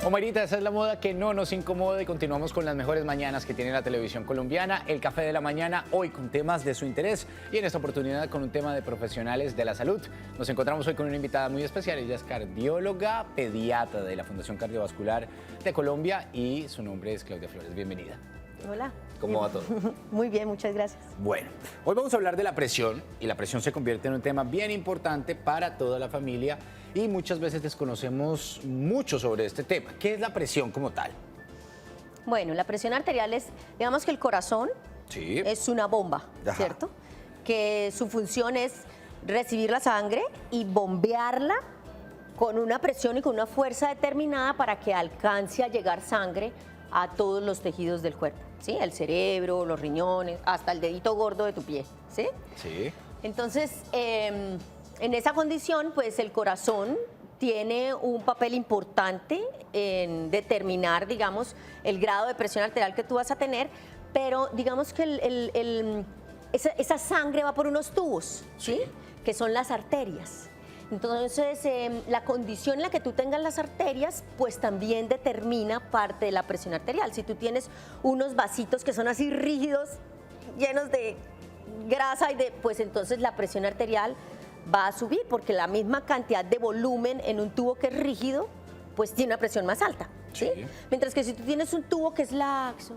Omarita, esa es la moda que no nos incomoda y continuamos con las mejores mañanas que tiene la televisión colombiana, el Café de la Mañana, hoy con temas de su interés y en esta oportunidad con un tema de profesionales de la salud. Nos encontramos hoy con una invitada muy especial, ella es cardióloga pediatra de la Fundación Cardiovascular de Colombia y su nombre es Claudia Flores. Bienvenida. Hola. ¿Cómo va todo? Muy bien, muchas gracias. Bueno, hoy vamos a hablar de la presión y la presión se convierte en un tema bien importante para toda la familia y muchas veces desconocemos mucho sobre este tema. ¿Qué es la presión como tal? Bueno, la presión arterial es, digamos que el corazón Sí. es una bomba, Ajá. ¿cierto? Que su función es recibir la sangre y bombearla con una presión y con una fuerza determinada para que alcance a llegar sangre a todos los tejidos del cuerpo, ¿sí? El cerebro, los riñones, hasta el dedito gordo de tu pie, ¿sí? Sí. Entonces, en esa condición, pues el corazón tiene un papel importante en determinar, digamos, el grado de presión arterial que tú vas a tener, pero digamos que esa sangre va por unos tubos, ¿sí? Que son las arterias. Entonces, la condición en la que tú tengas las arterias, pues también determina parte de la presión arterial. Si tú tienes unos vasitos que son así rígidos, llenos de grasa, pues entonces la presión arterial va a subir, porque la misma cantidad de volumen en un tubo que es rígido, pues tiene una presión más alta, ¿sí? Sí. Mientras que si tú tienes un tubo que es laxo,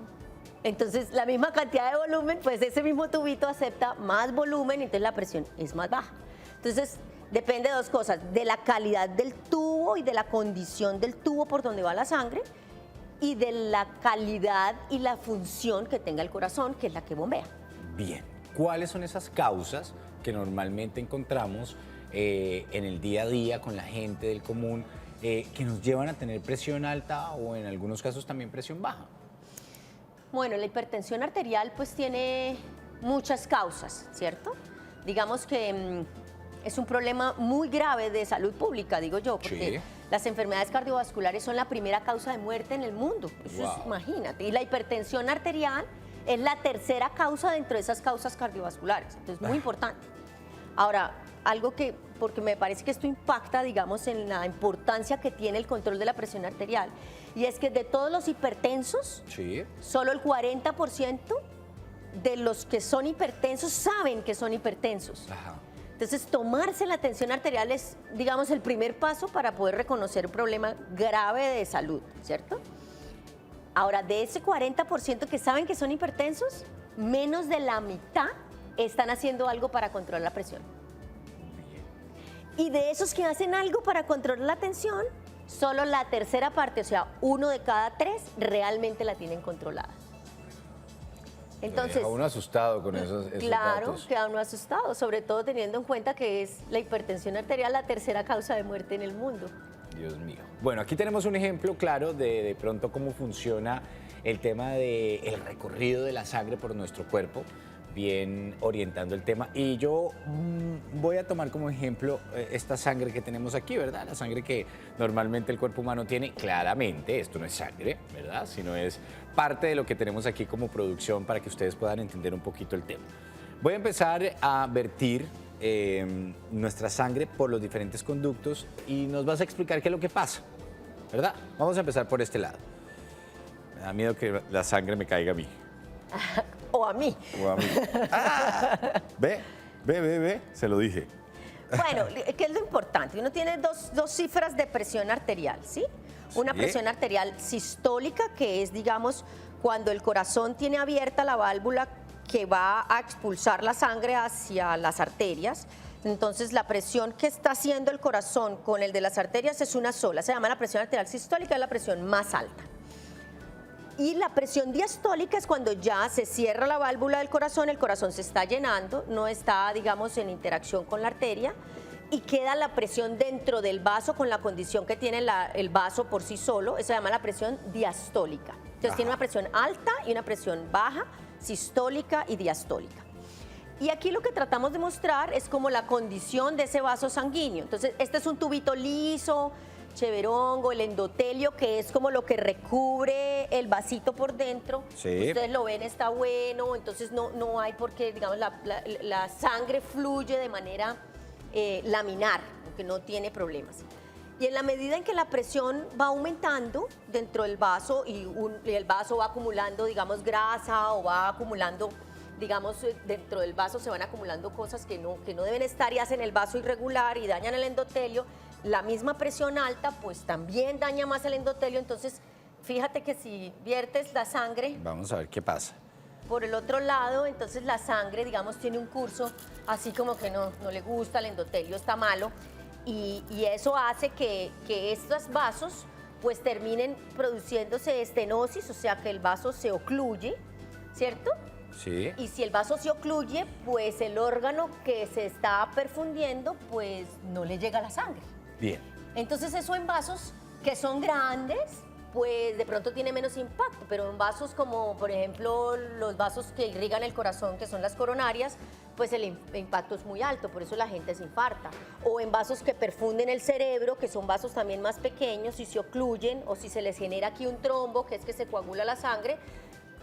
entonces la misma cantidad de volumen, pues ese mismo tubito acepta más volumen y entonces la presión es más baja. Entonces, depende de dos cosas, de la calidad del tubo y de la condición del tubo por donde va la sangre y de la calidad y la función que tenga el corazón, que es la que bombea. Bien. ¿Cuáles son esas causas que normalmente encontramos en el día a día con la gente del común que nos llevan a tener presión alta o en algunos casos también presión baja? Bueno, la hipertensión arterial pues tiene muchas causas, ¿cierto? Digamos que es un problema muy grave de salud pública, digo yo, porque las enfermedades cardiovasculares son la primera causa de muerte en el mundo. Eso es, imagínate. Y la hipertensión arterial es la tercera causa dentro de esas causas cardiovasculares. Entonces, muy importante. Ahora, algo que, porque me parece que esto impacta, digamos, en la importancia que tiene el control de la presión arterial, y es que de todos los hipertensos, solo el 40% de los que son hipertensos saben que son hipertensos. Ajá. Entonces, tomarse la tensión arterial es, digamos, el primer paso para poder reconocer un problema grave de salud, ¿cierto? Ahora, de ese 40% que saben que son hipertensos, menos de la mitad están haciendo algo para controlar la presión. Y de esos que hacen algo para controlar la tensión, solo la tercera parte, o sea, 1 de cada 3, realmente la tienen controlada. Entonces, deja uno asustado con esos claro, datos. queda uno asustado, sobre todo teniendo en cuenta que es la hipertensión arterial la tercera causa de muerte en el mundo. Dios mío. Bueno, aquí tenemos un ejemplo claro de pronto cómo funciona el tema del recorrido de la sangre por nuestro cuerpo, bien orientando el tema. Y yo voy a tomar como ejemplo esta sangre que tenemos aquí, ¿verdad? La sangre que normalmente el cuerpo humano tiene. Claramente, esto no es sangre, ¿verdad? Sino es parte de lo que tenemos aquí como producción para que ustedes puedan entender un poquito el tema. Voy a empezar a vertir nuestra sangre por los diferentes conductos y nos vas a explicar qué es lo que pasa, ¿verdad? Vamos a empezar por este lado. Me da miedo que la sangre me caiga a mí. O a mí. O a mí. ¡Ah! Ve, se lo dije. Bueno, ¿qué es lo importante? Uno tiene dos cifras de presión arterial, ¿sí? Una presión arterial sistólica, que es, digamos, cuando el corazón tiene abierta la válvula que va a expulsar la sangre hacia las arterias. Entonces, la presión que está haciendo el corazón con el de las arterias es una sola. Se llama la presión arterial sistólica, es la presión más alta. Y la presión diastólica es cuando ya se cierra la válvula del corazón, el corazón se está llenando, no está, digamos, en interacción con la arteria y queda la presión dentro del vaso con la condición que tiene el vaso por sí solo. Eso se llama la presión diastólica. Entonces, tiene una presión alta y una presión baja, sistólica y diastólica. Y aquí lo que tratamos de mostrar es como la condición de ese vaso sanguíneo. Entonces, este es un tubito liso, cheverongo, el endotelio, que es como lo que recubre el vasito por dentro. Ustedes lo ven, está bueno, entonces no hay por qué, digamos, la sangre fluye de manera laminar, que no tiene problemas. Y en la medida en que la presión va aumentando dentro del vaso y el vaso va acumulando, digamos, grasa o va acumulando, digamos, dentro del vaso se van acumulando cosas que no deben estar y hacen el vaso irregular y dañan el endotelio, la misma presión alta pues también daña más el endotelio. Entonces, fíjate que si viertes la sangre... Vamos a ver qué pasa. Por el otro lado, entonces la sangre, digamos, tiene un curso así como que no le gusta, el endotelio está malo y eso hace que estos vasos pues terminen produciéndose estenosis, o sea que el vaso se ocluye, ¿cierto? Sí. Y si el vaso se ocluye, pues el órgano que se está perfundiendo pues no le llega la sangre. Bien. Entonces eso en vasos que son grandes, pues de pronto tiene menos impacto, pero en vasos como, por ejemplo, los vasos que irrigan el corazón, que son las coronarias, pues el impacto es muy alto, por eso la gente se infarta. O en vasos que perfunden el cerebro, que son vasos también más pequeños, si se ocluyen o si se les genera aquí un trombo, que es que se coagula la sangre,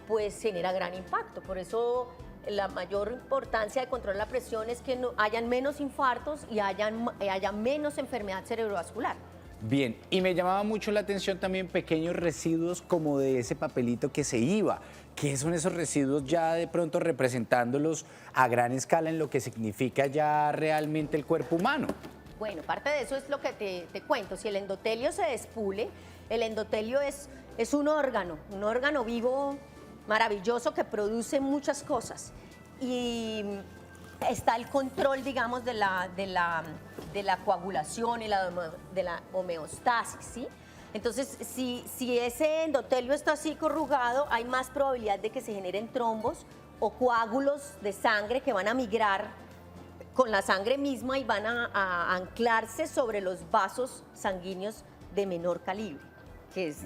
pues genera gran impacto. Por eso la mayor importancia de controlar la presión es que hayan menos infartos y haya menos enfermedad cerebrovascular. Bien, y me llamaba mucho la atención también pequeños residuos como de ese papelito que se iba. ¿Qué son esos residuos ya de pronto representándolos a gran escala en lo que significa ya realmente el cuerpo humano? Bueno, parte de eso es lo que te cuento. Si el endotelio se despule, el endotelio es un órgano vivo maravilloso que produce muchas cosas. Y está el control, digamos, de la coagulación y de la homeostasis, ¿sí? Entonces, si ese endotelio está así corrugado, hay más probabilidad de que se generen trombos o coágulos de sangre que van a migrar con la sangre misma y van a anclarse sobre los vasos sanguíneos de menor calibre, que es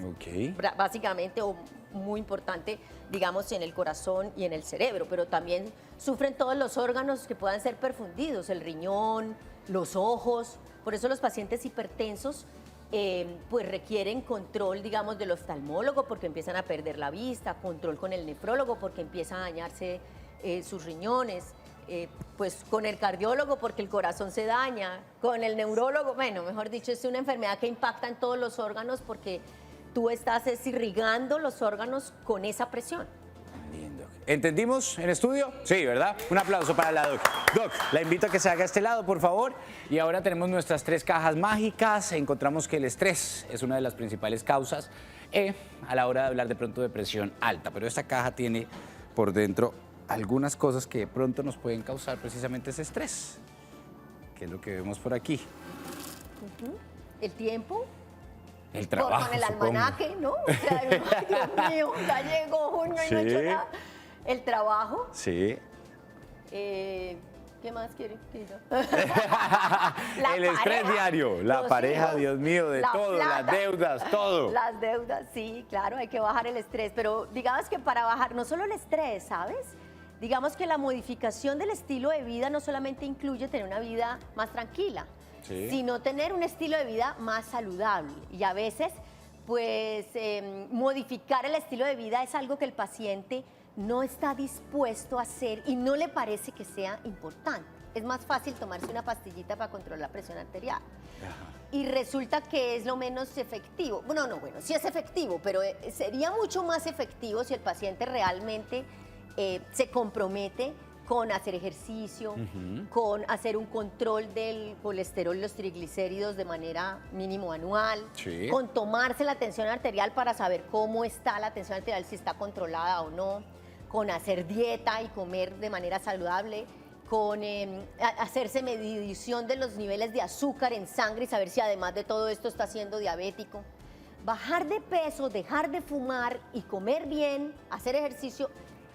básicamente o muy importante, digamos, en el corazón y en el cerebro, pero también sufren todos los órganos que puedan ser perfundidos, el riñón, los ojos. Por eso los pacientes hipertensos pues requieren control, digamos, del oftalmólogo porque empiezan a perder la vista, control con el nefrólogo porque empiezan a dañarse sus riñones, pues con el cardiólogo porque el corazón se daña, con el neurólogo, bueno, mejor dicho, es una enfermedad que impacta en todos los órganos porque tú estás irrigando los órganos con esa presión. Lindo. ¿Entendimos en estudio? Sí, ¿verdad? Un aplauso para la doc. Doc, la invito a que se haga a este lado, por favor. Y ahora tenemos nuestras 3 cajas mágicas. Encontramos que el estrés es una de las principales causas a la hora de hablar de pronto de presión alta. Pero esta caja tiene por dentro algunas cosas que de pronto nos pueden causar precisamente ese estrés, que es lo que vemos por aquí. El tiempo. El trabajo, con el almanaque, ¿no? O sea, Dios mío, ya llegó junio y no he hecho nada. El trabajo. Sí. ¿Qué más quiere que yo? El estrés diario, la pareja, hijos, Dios mío, de todo, plata, las deudas, todo. Las deudas, sí, claro, hay que bajar el estrés, pero digamos que para bajar no solo el estrés, ¿sabes? Digamos que la modificación del estilo de vida no solamente incluye tener una vida más tranquila, sí, sino tener un estilo de vida más saludable. Y a veces, pues, modificar el estilo de vida es algo que el paciente no está dispuesto a hacer y no le parece que sea importante. Es más fácil tomarse una pastillita para controlar la presión arterial. Ajá. Y resulta que es lo menos efectivo. Bueno, sí es efectivo, pero sería mucho más efectivo si el paciente realmente se compromete con hacer ejercicio, con hacer un control del colesterol y los triglicéridos de manera mínimo anual, sí, con tomarse la tensión arterial para saber cómo está la tensión arterial, si está controlada o no, con hacer dieta y comer de manera saludable, con hacerse medición de los niveles de azúcar en sangre y saber si además de todo esto está siendo diabético. Bajar de peso, dejar de fumar y comer bien, hacer ejercicio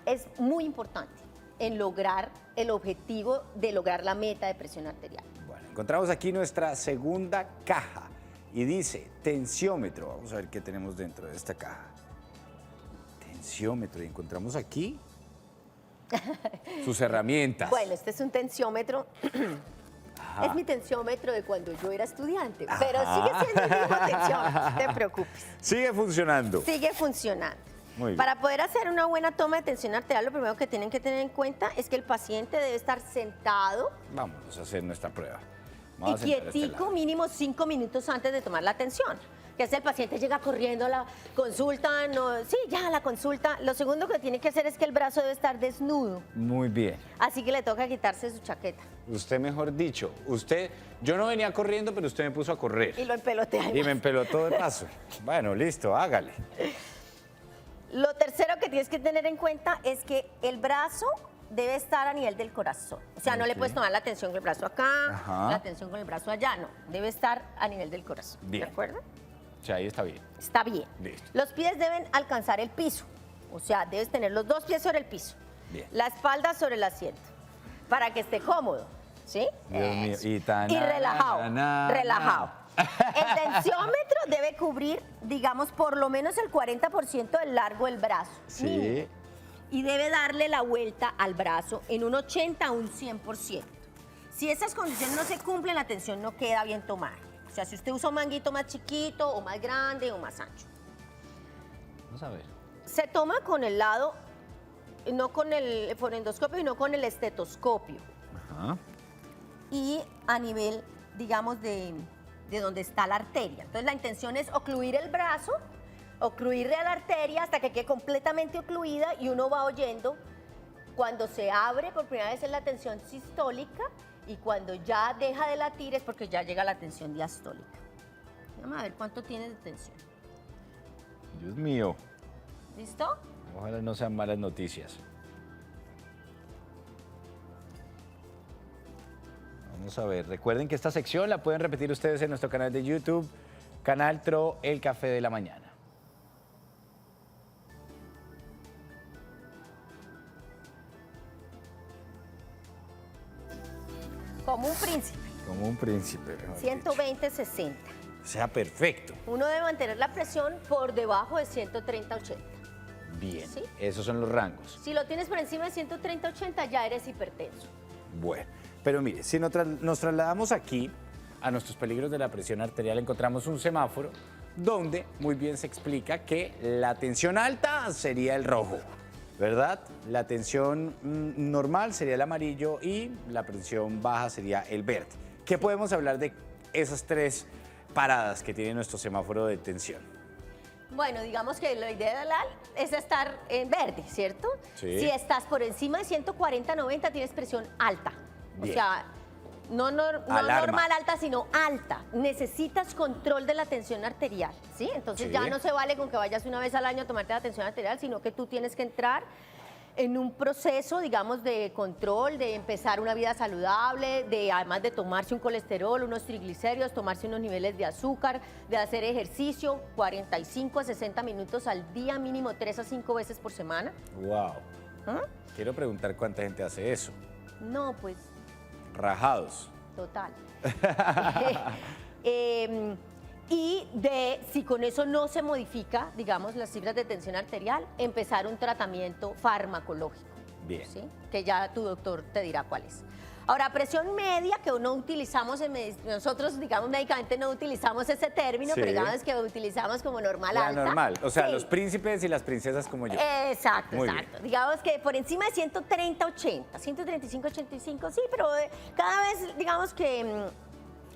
es muy importante en lograr el objetivo de lograr la meta de presión arterial. Bueno, encontramos aquí nuestra segunda caja y dice tensiómetro. Vamos a ver qué tenemos dentro de esta caja. Tensiómetro, y encontramos aquí sus herramientas. Bueno, este es un tensiómetro. Ajá. Es mi tensiómetro de cuando yo era estudiante, ajá, pero sigue siendo el mismo tensiómetro, no te preocupes. Sigue funcionando. Sigue funcionando. Muy bien. Para poder hacer una buena toma de tensión arterial, lo primero que tienen que tener en cuenta es que el paciente debe estar sentado. Vamos a hacer nuestra prueba. Vamos a y sentar a este quietico lado. mínimo 5 minutos antes de tomar la atención. Que es el paciente llega corriendo a la consulta, no, sí, ya a la consulta. Lo segundo que tiene que hacer es que el brazo debe estar desnudo, Muy bien. así que le toca quitarse su chaqueta Usted, mejor dicho, yo no venía corriendo, pero usted me puso a correr. y lo empelotea. Y me empelotó de paso. Bueno, listo, hágale. Lo tercero que tienes que tener en cuenta es que el brazo debe estar a nivel del corazón. O sea, no le Ok. puedes tomar la atención con el brazo acá, Ajá. la atención con el brazo allá, no. Debe estar a nivel del corazón. Bien. ¿De acuerdo? O sea, ahí está bien. Está bien. Listo. Los pies deben alcanzar el piso. O sea, debes tener los dos pies sobre el piso. Bien. La espalda sobre el asiento. Para que esté cómodo. ¿Sí? Dios mío. Eso. Y tan, relajado. Relajado. El tensiómetro debe cubrir, digamos, por lo menos el 40% del largo del brazo. mínimo. Sí. Y debe darle la vuelta al brazo en un 80 a un 100%. Si esas condiciones no se cumplen, la tensión no queda bien tomada. O sea, si usted usa un manguito más chiquito o más grande o más ancho. Vamos a ver. Se toma con el lado, no con el fonendoscopio, sino con el estetoscopio. Ajá. Y a nivel, digamos, de donde está la arteria. Entonces la intención es ocluir el brazo, ocluirle a la arteria hasta que quede completamente ocluida y uno va oyendo cuando se abre por primera vez es la tensión sistólica y cuando ya deja de latir es porque ya llega la tensión diastólica. Vamos a ver cuánto tiene de tensión. Dios mío. ¿Listo? Ojalá no sean malas noticias. Vamos a ver. Recuerden que esta sección la pueden repetir ustedes en nuestro canal de YouTube, Canal TRO, El Café de la Mañana. Como un príncipe. Como un príncipe. mejor dicho. 120-60. O sea, perfecto. Uno debe mantener la presión por debajo de 130-80. Bien. Sí. Esos son los rangos. Si lo tienes por encima de 130-80 ya eres hipertenso. Bueno, pero mire, si nos trasladamos aquí a nuestros peligros de la presión arterial, encontramos un semáforo donde muy bien se explica que la tensión alta sería el rojo, ¿verdad? La tensión normal sería el amarillo y la presión baja sería el verde. ¿Qué podemos hablar de esas tres paradas que tiene nuestro semáforo de tensión? Bueno, digamos que lo ideal es estar en verde, ¿cierto? Sí. Si estás por encima de 140-90 tienes presión alta. Bien. O sea, no Alarma. normal alta, sino alta. Necesitas control de la tensión arterial, ¿sí? Entonces Sí. ya no se vale con que vayas una vez al año a tomarte la tensión arterial, sino que tú tienes que entrar en un proceso, digamos, de control, de empezar una vida saludable, de además de tomarse un colesterol, unos triglicéridos, tomarse unos niveles de azúcar, de hacer ejercicio 45 a 60 minutos al día, mínimo 3 a 5 veces por semana. Wow. ¿Ah? Quiero preguntar cuánta gente hace eso. No, pues Rajados. total. Y si con eso no se modifica, digamos, las cifras de tensión arterial, empezar un tratamiento farmacológico. Bien. ¿Sí? Que ya tu doctor te dirá cuál es. Ahora, presión media, que no utilizamos nosotros, digamos, médicamente no utilizamos ese término, Sí. pero digamos que lo utilizamos como normal La alta. normal, o sea, Sí. los príncipes y las princesas como yo. Exacto, Muy exacto. bien. Digamos que por encima de 130-80, 135-85, sí, pero cada vez, digamos que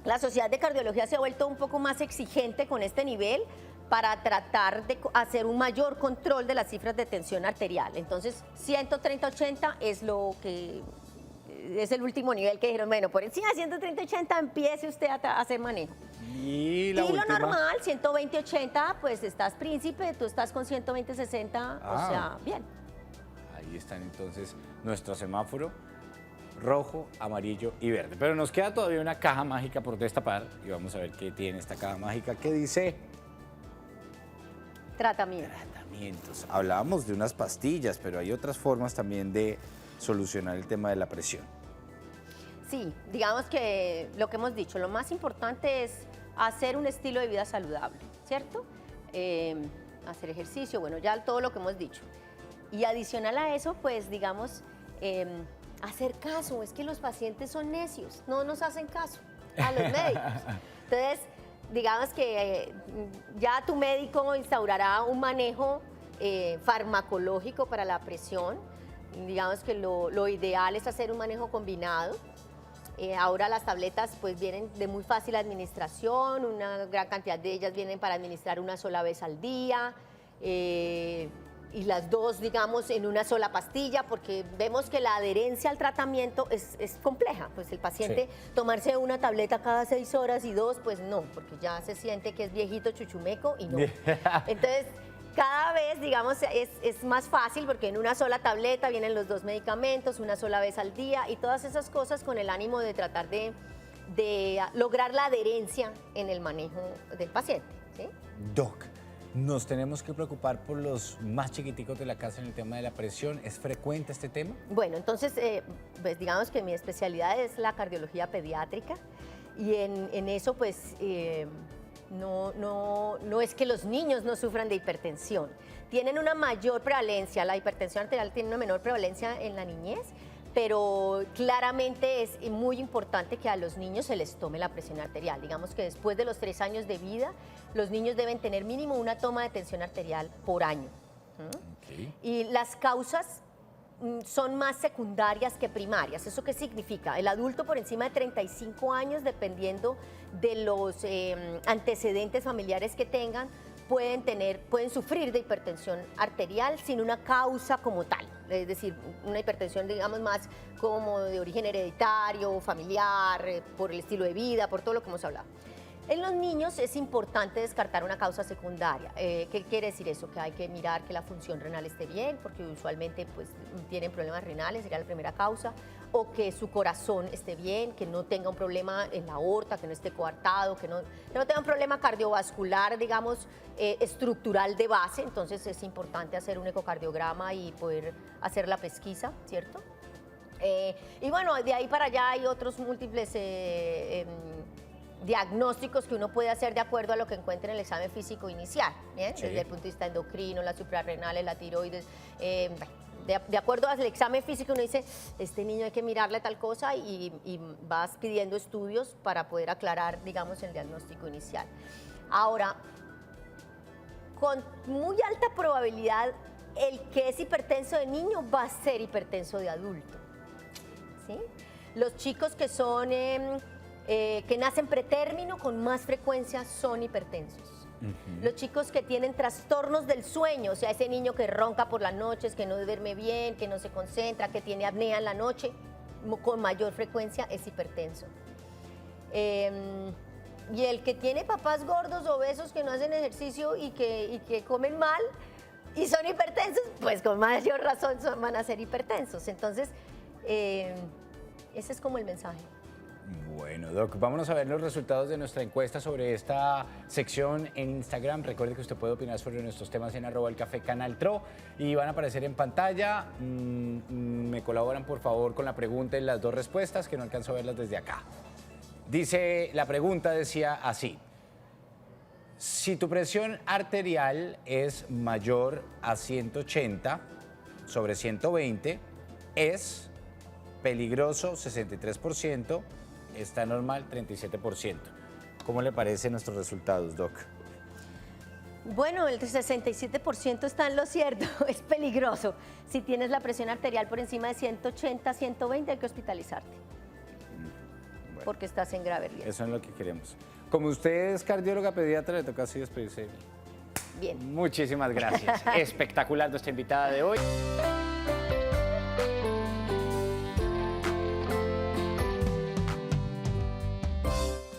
la Sociedad de Cardiología se ha vuelto un poco más exigente con este nivel para tratar de hacer un mayor control de las cifras de tensión arterial. Entonces, 130-80 es lo que es el último nivel que dijeron, bueno, por encima de 130-80 empiece usted a hacer manejo. Y Y la lo última. normal, 120-80, pues estás príncipe, tú estás con 120-60, Ah. o sea, bien. Ahí están entonces nuestro semáforo rojo, amarillo y verde. Pero nos queda todavía una caja mágica por destapar y vamos a ver qué tiene esta caja mágica que dice Tratamiento. tratamientos. Hablábamos de unas pastillas, pero hay otras formas también de solucionar el tema de la presión. Sí, digamos que lo que hemos dicho, lo más importante es hacer un estilo de vida saludable, ¿cierto? Hacer ejercicio, bueno, ya todo lo que hemos dicho. Y adicional a eso, pues, digamos, hacer caso. Es que los pacientes son necios, no nos hacen caso a los médicos. Entonces, digamos que ya tu médico instaurará un manejo farmacológico para la presión. Digamos que lo ideal es hacer un manejo combinado. Ahora las tabletas pues vienen de muy fácil administración, una gran cantidad de ellas vienen para administrar una sola vez al día. Y las dos, digamos, en una sola pastilla, porque vemos que la adherencia al tratamiento es compleja. Pues el paciente tomarse una tableta cada 6 horas y 2, pues no, porque ya se siente que es viejito chuchumeco y no. Entonces, cada vez, digamos, es más fácil porque en una sola tableta vienen los 2 medicamentos, una sola vez al día y todas esas cosas con el ánimo de tratar de lograr la adherencia en el manejo del paciente, ¿sí? Doc, nos tenemos que preocupar por los más chiquiticos de la casa en el tema de la presión. ¿Es frecuente este tema? Bueno, entonces, pues digamos que mi especialidad es la cardiología pediátrica y en eso, pues, no es que los niños no sufran de hipertensión. Tienen una mayor prevalencia, la hipertensión arterial tiene una menor prevalencia en la niñez, pero claramente es muy importante que a los niños se les tome la presión arterial. Digamos que después de los 3 años de vida, los niños deben tener mínimo una toma de tensión arterial por año. Okay. Y las causas son más secundarias que primarias. ¿Eso qué significa? El adulto por encima de 35 años, dependiendo de los antecedentes familiares que tengan, pueden sufrir de hipertensión arterial sin una causa como tal. Es decir, una hipertensión, digamos, más como de origen hereditario, familiar, por el estilo de vida, por todo lo que hemos hablado. En los niños es importante descartar una causa secundaria. ¿Qué quiere decir eso? Que hay que mirar que la función renal esté bien, porque usualmente pues, tienen problemas renales, sería la primera causa, o que su corazón esté bien, que no tenga un problema en la aorta, que no esté coartado, que no tenga un problema cardiovascular, digamos, estructural de base. Entonces es importante hacer un ecocardiograma y poder hacer la pesquisa, ¿cierto? Y bueno, de ahí para allá hay otros múltiples diagnósticos que uno puede hacer de acuerdo a lo que encuentre en el examen físico inicial, ¿bien? Sí. Desde el punto de vista endocrino, las suprarrenales, la tiroides, de acuerdo al examen físico uno dice, este niño hay que mirarle tal cosa y vas pidiendo estudios para poder aclarar, digamos, el diagnóstico inicial. Ahora, con muy alta probabilidad, el que es hipertenso de niño va a ser hipertenso de adulto, ¿sí? Los chicos que son... que nacen pretérmino con más frecuencia son hipertensos. Los chicos que tienen trastornos del sueño, o sea, ese niño que ronca por las noches, que no duerme bien, que no se concentra, que tiene apnea en la noche, con mayor frecuencia es hipertenso. Y el que tiene papás gordos, obesos, que no hacen ejercicio y que comen mal y son hipertensos, pues con mayor razón van a ser hipertensos. Entonces, ese es como el mensaje. Bueno, Doc, vámonos a ver los resultados de nuestra encuesta sobre esta sección en Instagram. Recuerde que usted puede opinar sobre nuestros temas en @elcafecanaltro y van a aparecer en pantalla. Me colaboran, por favor, con la pregunta y las 2 respuestas, que no alcanzo a verlas desde acá. Dice, la pregunta decía así: si tu presión arterial es mayor a 180 sobre 120, es peligroso 63%, está normal 37%. ¿Cómo le parecen nuestros resultados, Doc? Bueno, el 67% está en lo cierto, es peligroso. Si tienes la presión arterial por encima de 180, 120, hay que hospitalizarte. Bueno, porque estás en grave riesgo. Eso es lo que queremos. Como usted es cardióloga pediatra, le toca así despedirse. Bien. Muchísimas gracias. Espectacular nuestra invitada de hoy.